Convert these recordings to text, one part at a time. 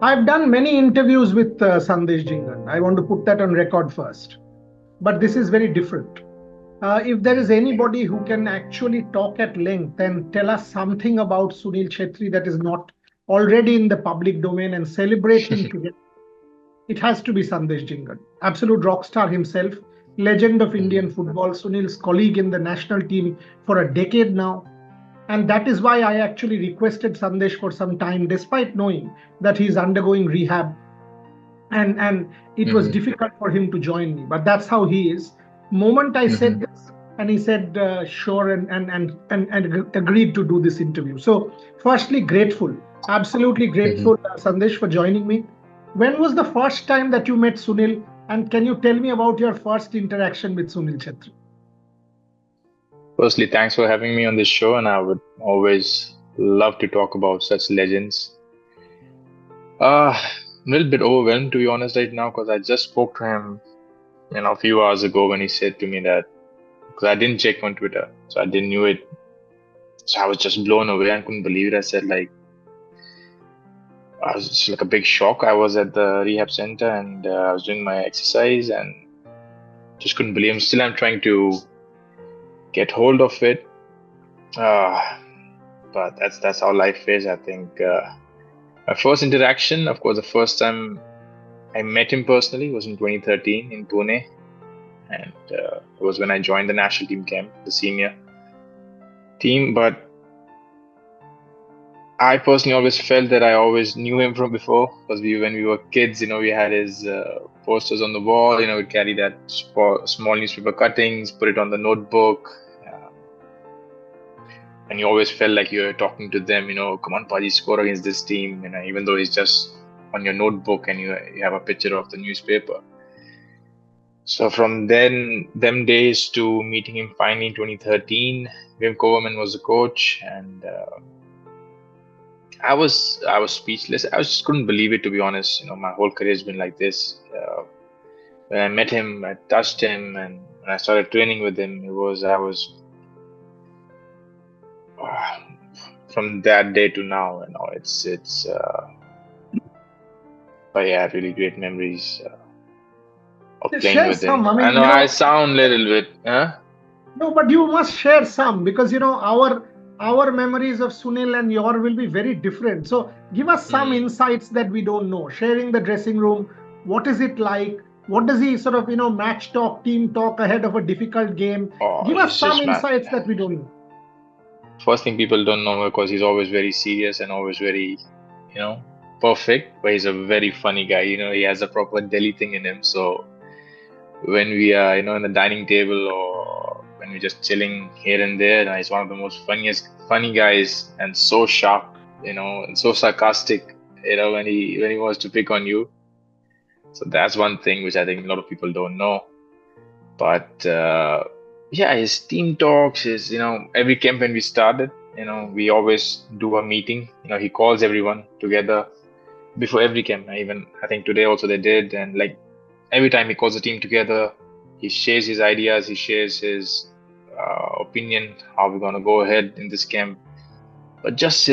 I've done many interviews with Sandesh Jhingan. I want to put that on record first. But this is very different. If there is anybody who can actually talk at length and tell us something about Sunil Chhetri that is not already in the public domain and celebrate him together, it has to be Sandesh Jhingan. Absolute rock star himself, legend of Indian football, Sunil's colleague in the national team for a decade now. And that is why I actually requested Sandesh for some time, despite knowing that he's undergoing rehab and it was Mhm. difficult for him to join me, but that's how he is. Moment I said Mhm. this, and he said sure, and agreed to do this interview. So firstly, grateful, absolutely Mhm. grateful, Sandesh, for joining me. When was the first time that you met Sunil, and can you tell me about your first interaction with Sunil Chhetri? Firstly, thanks for having me on this show, and I would always love to talk about such legends. A little bit overwhelmed to be honest right now because I just spoke to him, a few hours ago when he said to me that because I didn't check on Twitter, so I didn't knew it. So I was just blown away and couldn't believe it. I said like I was just like a big shock. I was at the rehab center and I was doing my exercise and just couldn't believe. Still, I'm trying to get hold of it. Uh, but that's how life is. I think my first interaction, of course, the first time I met him personally was in 2013 in Pune, and it was when I joined the national team camp, the senior team. But I personally always felt that I always knew him from before because when we were kids, we had his posters on the wall. We'd carry that small newspaper cuttings, put it on the notebook, uh, and you always felt like you're talking to them. Come on, Paji, score against this team. Even though it's just on your notebook and you have a picture of the newspaper. So from then, them days to meeting him finally in 2013, Wim Koverman was the coach, and I was speechless. I just couldn't believe it, to be honest. My whole career has been like this. When I met him, I touched him, and when I started training with him, I was uh, from that day to now. But yeah, really great memories of playing Share with him. some. I I mean, know I sound a little bit, huh? no, but you must share some because our memories of Sunil and your will be very different. So give us some Hmm. insights that we don't know. Sharing the dressing room, what is it like? What does he sort of match talk, team talk ahead of a difficult game? Oh, Give us he's some just mad. insights that we don't know. First thing people don't know because he's always very serious and always very, you know, perfect. But he's a very funny guy. He has a proper Delhi thing in him. So when we are, in the dining table or when we're just chilling here and there, he's one of the most funny guys and so sharp, and so sarcastic. When he wants to pick on you. So that's one thing which I think a lot of people don't know. But yeah, his team talks, every camp when we started, we always do a meeting. He calls everyone together before every camp. Even I think today also they did. And like every time he calls the team together, he shares his ideas, he shares his opinion, how we're going to go ahead in this camp. But just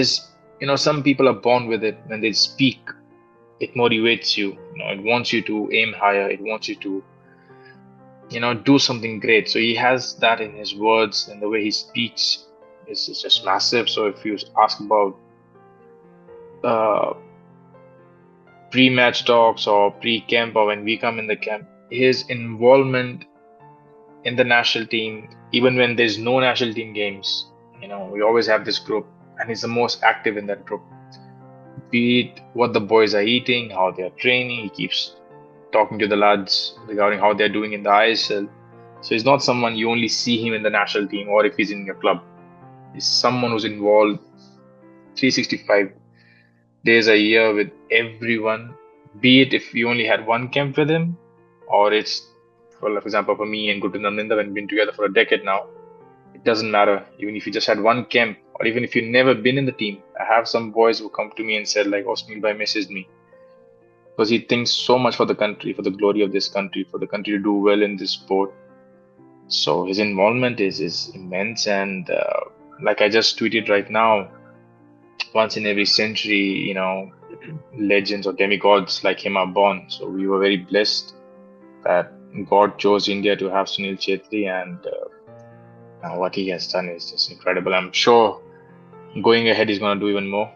some people are born with it. When they speak, it motivates you. It wants you to aim higher. It wants you to do something great. So he has that in his words and the way he speaks is just massive. So if you ask about uh, pre-match talks or pre-camp or when we come in the camp, his involvement in the national team, even when there's no national team games, we always have this group, and he's the most active in that group. Be it what the boys are eating, how they are training, he keeps talking to the lads regarding how they're doing in the ISL. So he's not someone you only see him in the national team or if he's in your club. He's someone who's involved 365 days a year with everyone, be it if you only had one camp with him, or it's, for example, for me and Guru Naminda, when we've been together for a decade now, it doesn't matter. Even if you just had one camp, or even if you've never been in the team, I have some boys who come to me and said, like, Osmil Bhai messaged me because he thinks so much for the country, for the glory of this country, for the country to do well in this sport. So his involvement is immense, and like I just tweeted right now, once in every century, legends or demigods like him are born. So we were very blessed that God chose India to have Sunil Chhetri, and what he has done is just incredible. I'm sure going ahead he's going to do even more.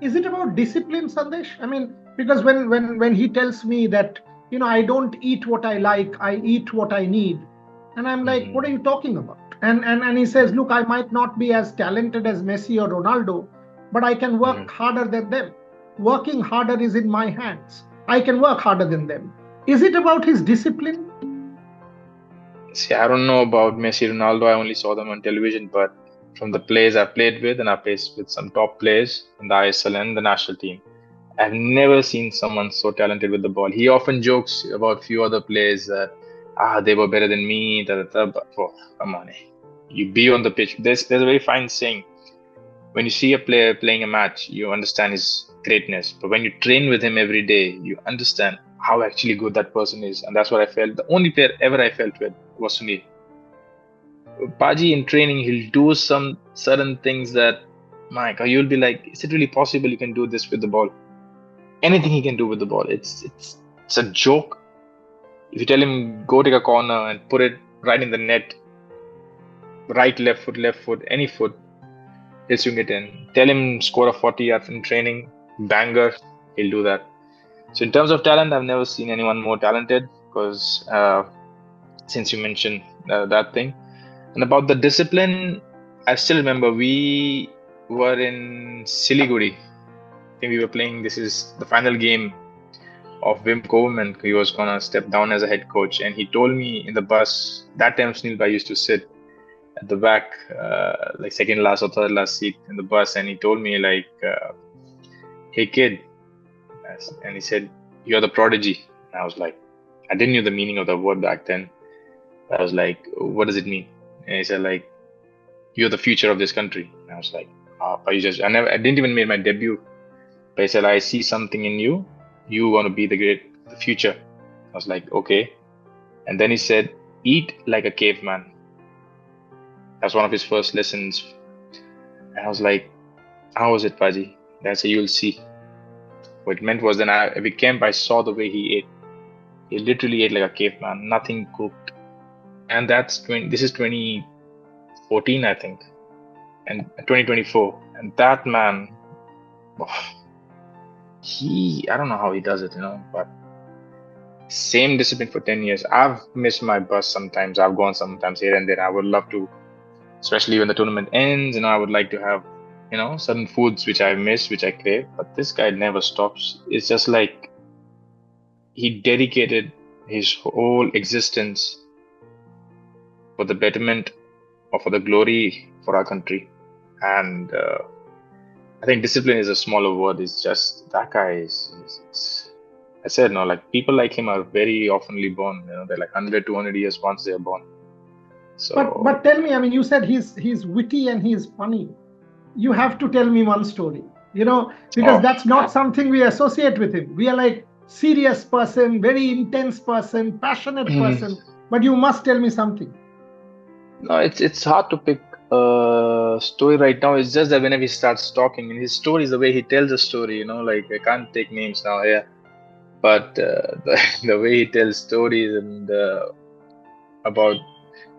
Is it about discipline, Sandesh? I mean, because when he tells me that, I don't eat what I like, I eat what I need, and I'm like, what are you talking about? And he says, look, I might not be as talented as Messi or Ronaldo, but I can work harder than them. Working harder is in my hands. I can work harder than them. Is it about his discipline? See, I don't know about Messi, Ronaldo. I only saw them on television, but from the players I played with, and I played with some top players in the ISL and the national team, I've never seen someone so talented with the ball. He often jokes about few other players that they were better than me. But come on, you be on the pitch. There's a very fine saying. When you see a player playing a match, you understand his greatness. But when you train with him every day, you understand how actually good that person is. And that's what I felt. The only player ever I felt with was Sunil. Paji in training, he'll do some certain things that, my God, you'll be like, is it really possible you can do this with the ball? Anything he can do with the ball. It's a joke. If you tell him go take a corner and put it right in the net, right, left foot, any foot, he'll swing it in. Tell him score a 40 yards in training, banger, he'll do that. So in terms of talent, I've never seen anyone more talented, because since you mentioned that thing. And about the discipline, I still remember we were in Siliguri. I think we were playing, this is the final game of Wim Koverman. He was going to step down as a head coach. And he told me in the bus, that time Sunil Bhai used to sit at the back, like second last or third last seat in the bus. And he told me like, hey kid, and he said, you're the prodigy. And I was like, I didn't know the meaning of the word back then. I was like, what does it mean? And he said like, you're the future of this country. And I was like, I didn't even make my debut. But he said, I see something in you. You want to be the future. I was like, okay. And then he said, eat like a caveman. That's one of his first lessons. And I was like, how was it, Paji? Then I said, you'll see. What it meant was then every camp I saw the way he ate. He literally ate like a caveman, nothing cooked. And this is 2014, I think, and 2024. And that man, I don't know how he does it, but same discipline for 10 years. I've missed my bus sometimes. I've gone sometimes here and there. I would love to, especially when the tournament ends, I would like to have, certain foods which I miss, which I crave. But this guy never stops. It's just like he dedicated his whole existence for the betterment or for the glory for our country. And I think discipline is a smaller word. It's just that guy is I said, like people like him are very oftenly born. They're like 100, 200 years once they're born. So, but tell me, I mean, you said he's witty and he's funny. You have to tell me one story, because that's not something we associate with him. We are like serious person, very intense person, passionate person. But you must tell me something. No, it's hard to pick a story right now. It's just that whenever he starts talking, and his story is the way he tells a story, like I can't take names now here, but the way he tells stories and about,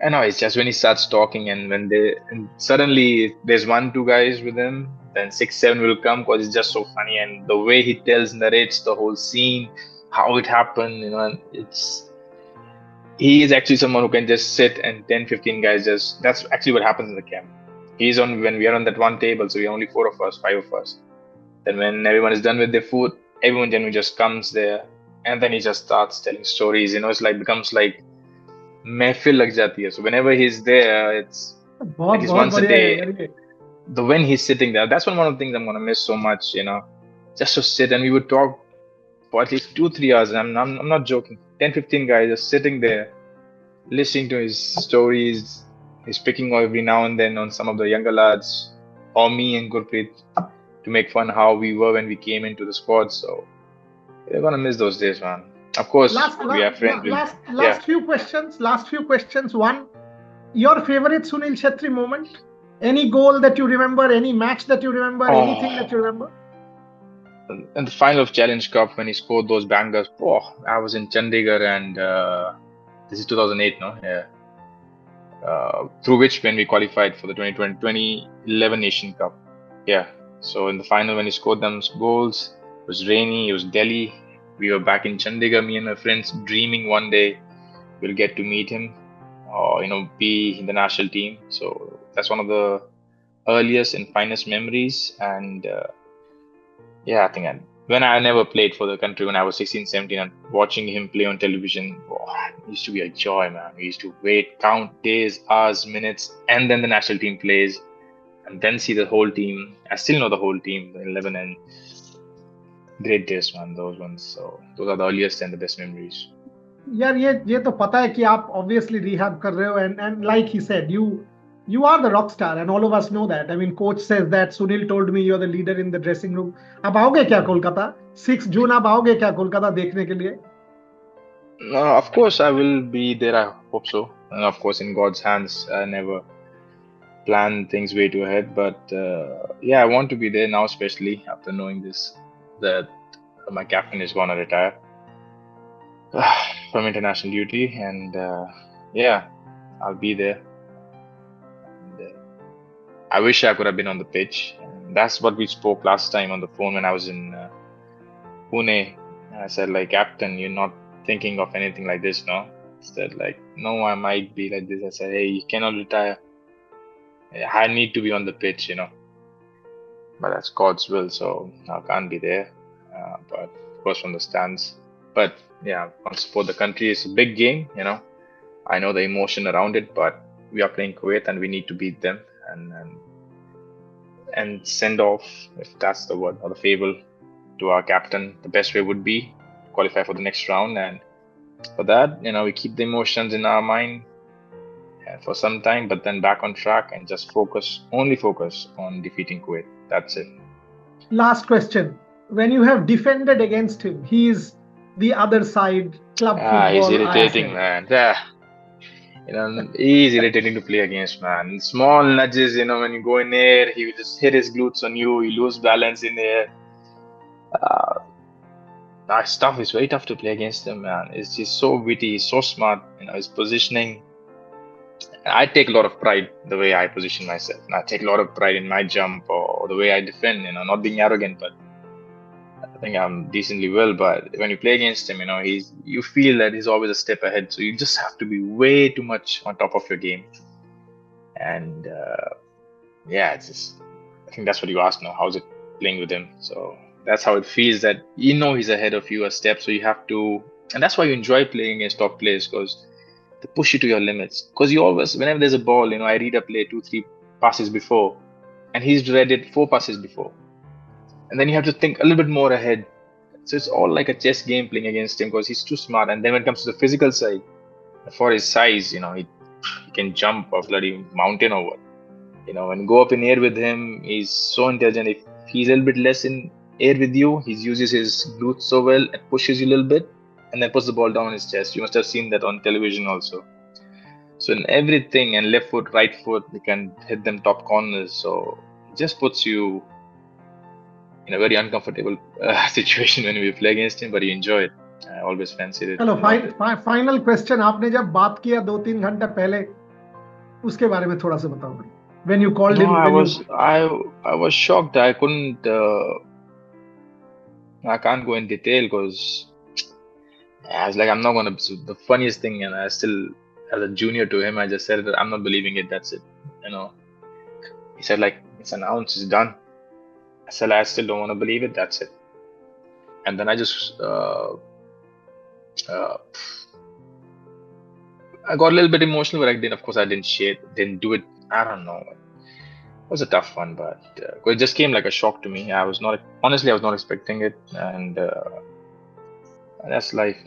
I know, it's just when he starts talking and suddenly there's 1-2 guys with him, then 6-7 will come because it's just so funny, and the way he narrates the whole scene, how it happened, and he is actually someone who can just sit and 10-15 guys that's actually what happens in the camp. When we are on that one table, so we are only 4 of us, 5 of us. Then when everyone is done with their food, everyone generally just comes there, and then he just starts telling stories. It's like becomes like mehfil lag jati hai. So whenever he's there, it's like he's once a day. When he's sitting there, that's one of the things I'm gonna miss so much. Just to sit and we would talk for at least 2-3 hours. And I'm not joking. 10-15 guys just sitting there, listening to his stories. He's picking every now and then on some of the younger lads, or me and Gurpreet, to make fun how we were when we came into the squad. So we're gonna miss those days, man. Of course, we are friends. Last few questions. One, your favorite Sunil Chhetri moment? Any goal that you remember? Any match that you remember? Anything that you remember? in the final of Challenge Cup when he scored those bangers. Oh, I was in Chandigarh, and this is 2008, no? Yeah. Through which when we qualified for the 2011 Asian Cup. Yeah. So in the final when he scored them goals, it was rainy, it was Delhi. We were back in Chandigarh, me and my friends, dreaming one day we'll get to meet him or be in the national team. So that's one of the earliest and finest memories. And yeah, I think when I never played for the country when I was 16, 17, and watching him play on television, oh, it used to be a joy, man. We used to wait, count days, hours, minutes, and then the national team plays, and then see the whole team. I still know the whole team, the 11, and great days, man, those ones. So those are the earliest and the best memories. यार ये तो पता है कि आप obviously rehab कर रहे हो and like he said you are the rock star and all of us know that. I mean coach says that Sunil told me you're the leader in the dressing room. अब आओगे क्या कोलकाता 6 जून आप आओगे क्या कोलकाता देखने के लिए? Of course, I will be there. I hope so. And of course, in God's hands, I never plan things way too ahead. But yeah, I want to be there now, especially after knowing this that my captain is going to retire from international duty, and yeah, I'll be there. And, I wish I could have been on the pitch. And that's what we spoke last time on the phone when I was in Pune. I said, like, Captain, you're not thinking of anything like this, no? He said, like, no, I might be like this. I said, hey, you cannot retire. I need to be on the pitch, but that's God's will, so I can't be there. But of course, from the stands. But yeah, I want to support the country. It's a big game, I know the emotion around it, but we are playing Kuwait and we need to beat them and send off, if that's the word or the fable, to our captain. The best way would be to qualify for the next round, and for that, we keep the emotions in our mind for some time, but then back on track and just only focus on defeating Kuwait. That's it. Last question. When you have defended against him, he is the other side, club football. He's irritating, man. Yeah. He's irritating to play against, man. Small nudges, when you go in air, he will just hit his glutes on you. You lose balance in air. It's tough. It's very tough to play against him, man. He's so witty. He's so smart. His positioning. I take a lot of pride the way I position myself. And I take a lot of pride in my jump or the way I defend. Not being arrogant, but I think I'm decently well. But when you play against him, you feel that he's always a step ahead. So you just have to be way too much on top of your game. And yeah, I think that's what you asked now. How's it playing with him? So that's how it feels, that he's ahead of you a step. So you have to, and that's why you enjoy playing against top players, because they push you to your limits. Because you always, whenever there's a ball, I read a play 2-3 passes before, and he's read it 4 passes before. And then you have to think a little bit more ahead. So it's all like a chess game playing against him, because he's too smart. And then when it comes to the physical side, for his size, he can jump a bloody mountain or what. When you go up in air with him, he's so intelligent. If he's a little bit less in air with you, he uses his glutes so well and pushes you a little bit and then puts the ball down on his chest. You must have seen that on television also. So in everything, and left foot, right foot, you can hit them top corners. So it just puts you in a very uncomfortable situation when we play against him, but you enjoy it. I always fancied it. Hello, final question. आपने जब बात किया 2-3 घंटा पहले, उसके बारे में थोड़ा सा बताओ. When you called him, I was shocked. I couldn't. I can't go in detail because I was like, I'm not gonna. The funniest thing, and I still, as a junior to him, I just said that I'm not believing it. That's it. He said, like, it's announced, it's done. I said, I still don't want to believe it. That's it. And then I just I got a little bit emotional, but of course I didn't do it. I don't know. It was a tough one, but it just came like a shock to me. I was not expecting it, and that's life,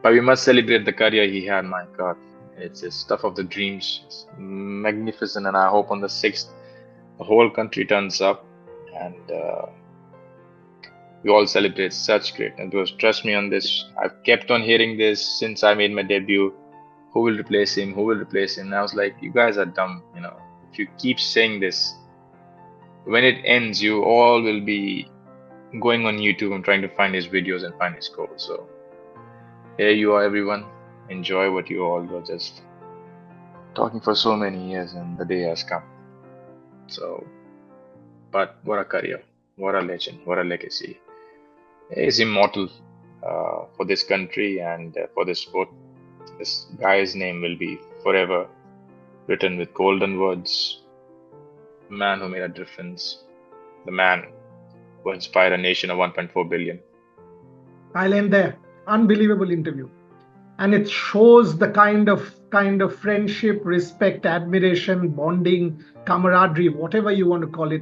But we must celebrate the career he had. My God, it's stuff of the dreams. It's magnificent, and I hope on the 6th, the whole country turns up, and we all celebrate such greatness. Because trust me on this, I've kept on hearing this since I made my debut. Who will replace him? Who will replace him? And I was like, you guys are dumb, If you keep saying this, when it ends, you all will be going on YouTube and trying to find his videos and find his goals. So here you are, everyone. Enjoy what you all were just talking for so many years, and the day has come. So, but what a career, what a legend, what a legacy. He's immortal for this country and for this sport. This guy's name will be forever written with golden words. The man who made a difference, the man who inspired a nation of 1.4 billion. I'll end there. Unbelievable interview. And it shows the kind of friendship, respect, admiration, bonding, camaraderie, whatever you want to call it.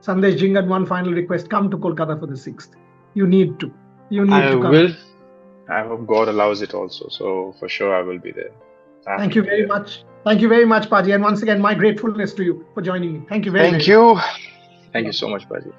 Sandesh Jhingan, one final request: come to Kolkata for the 6th. You need to. You need I to come. will. I hope God allows it also. So for sure, I will be there. Thank you very much. Thank you very much, Paji. And once again, my gratefulness to you for joining me. Thank you very much. Thank you. Thank you so much, Paji.